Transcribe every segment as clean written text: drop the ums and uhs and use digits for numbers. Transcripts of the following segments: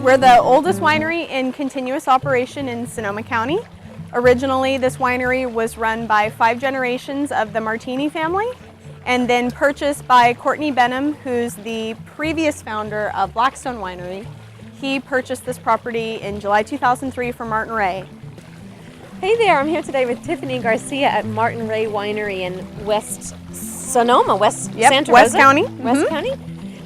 We're the oldest winery in continuous operation in Sonoma County. Originally, this winery was run by 5 generations of the Martini family, and then purchased by Courtney Benham, who's the previous founder of Blackstone Winery. He purchased this property in July 2003 from Martin Ray. Hey there, I'm here today with Tiffany Garcia at Martin Ray Winery in West Sonoma, Santa West Rosa? County. West County.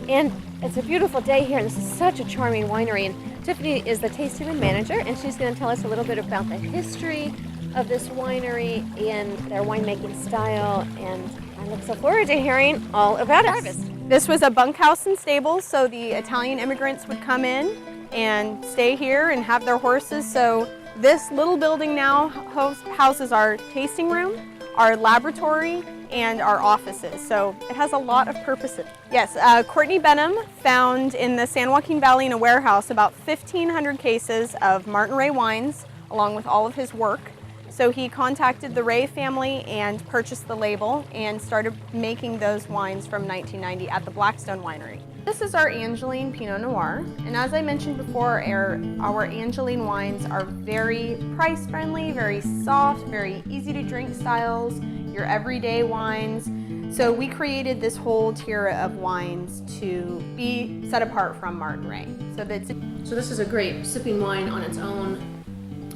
And it's a beautiful day here, and this is such a charming winery. And Tiffany is the tasting room manager, and she's going to tell us a little bit about the history of this winery and their winemaking style. And I look so forward to hearing all about it. This was a bunkhouse and stables, so the Italian immigrants would come in and stay here and have their horses. So this little building now houses our tasting room, our laboratory, and our offices. So it has a lot of purposes. Yes, Courtney Benham found in the San Joaquin Valley in a warehouse about 1,500 cases of Martin Ray wines, along with all of his work. So he contacted the Ray family and purchased the label and started making those wines from 1990 at the Blackstone Winery. This is our Angeline Pinot Noir, and as I mentioned before, our Angeline wines are very price friendly, very soft, very easy to drink styles, your everyday wines. So we created this whole tier of wines to be set apart from Martin Ray. So this is a great sipping wine on its own.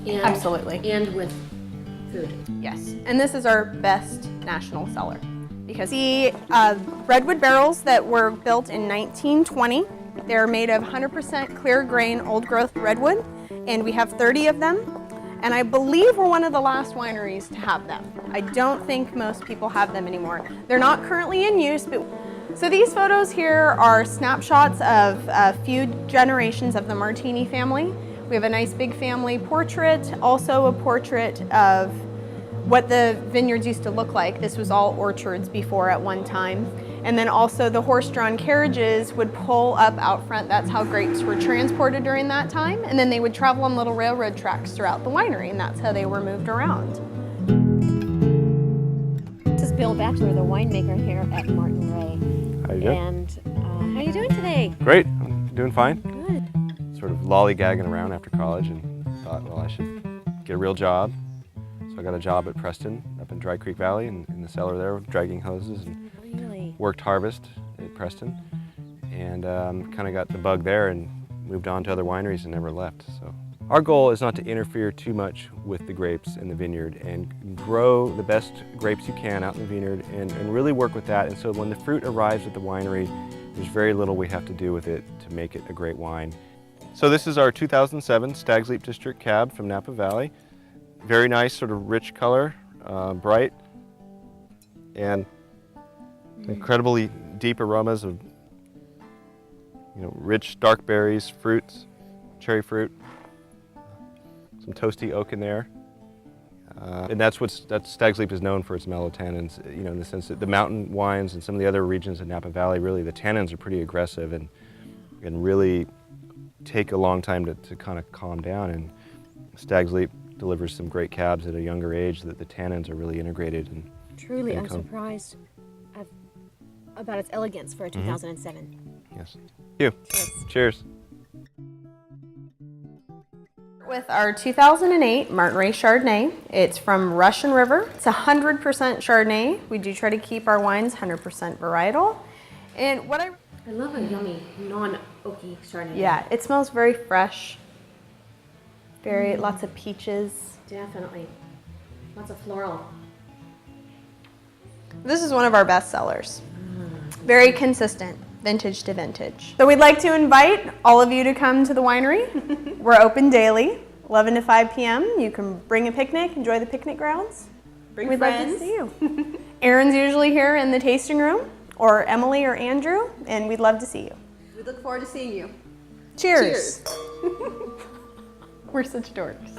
And, absolutely. And with food. Yes, and this is our best national seller. Because the redwood barrels that were built in 1920, they're made of 100% clear grain, old growth redwood, and we have 30 of them. And I believe we're one of the last wineries to have them. I don't think most people have them anymore. They're not currently in use, but so these photos here are snapshots of a few generations of the Martini family. We have a nice big family portrait, also a portrait of what the vineyards used to look like. This was all orchards before at one time. And then also the horse-drawn carriages would pull up out front. That's how grapes were transported during that time. And then they would travel on little railroad tracks throughout the winery, and that's how they were moved around. This is Bill Batchelor, the winemaker here at Martin Ray. How you doing? And how are you doing today? Great, I'm doing fine. Good. Sort of lollygagging around after college and thought, well, I should get a real job. So I got a job at Preston up in Dry Creek Valley in the cellar there, dragging hoses, and Really? worked harvest at Preston, and kind of got the bug there and moved on to other wineries and never left. So our goal is not to interfere too much with the grapes in the vineyard and grow the best grapes you can out in the vineyard and really work with that. And so when the fruit arrives at the winery, there's very little we have to do with it to make it a great wine. So this is our 2007 Stag's Leap District Cab from Napa Valley. Very nice, sort of rich color, bright, and incredibly deep aromas of, rich dark berries, fruits, cherry fruit, some toasty oak in there, and that's Stag's Leap is known for its mellow tannins. In the sense that the mountain wines and some of the other regions in Napa Valley, really the tannins are pretty aggressive and really take a long time to kind of calm down. And Stag's Leap delivers some great cabs at a younger age that the tannins are really integrated. And Truly, I'm surprised about its elegance for a 2007. Yes. Thank you. Cheers. Cheers. With our 2008 Martin Ray Chardonnay, it's from Russian River. It's 100% Chardonnay. We do try to keep our wines 100% varietal. And I love a yummy, non-oaky Chardonnay. Yeah, it smells very fresh. Lots of peaches. Definitely. Lots of floral. This is one of our best sellers. Very consistent, vintage to vintage. So we'd like to invite all of you to come to the winery. We're open daily, 11 to 5 p.m. You can bring a picnic, enjoy the picnic grounds. We'd love to see you. Aaron's usually here in the tasting room, or Emily or Andrew, and we'd love to see you. We look forward to seeing you. Cheers. We're such dorks.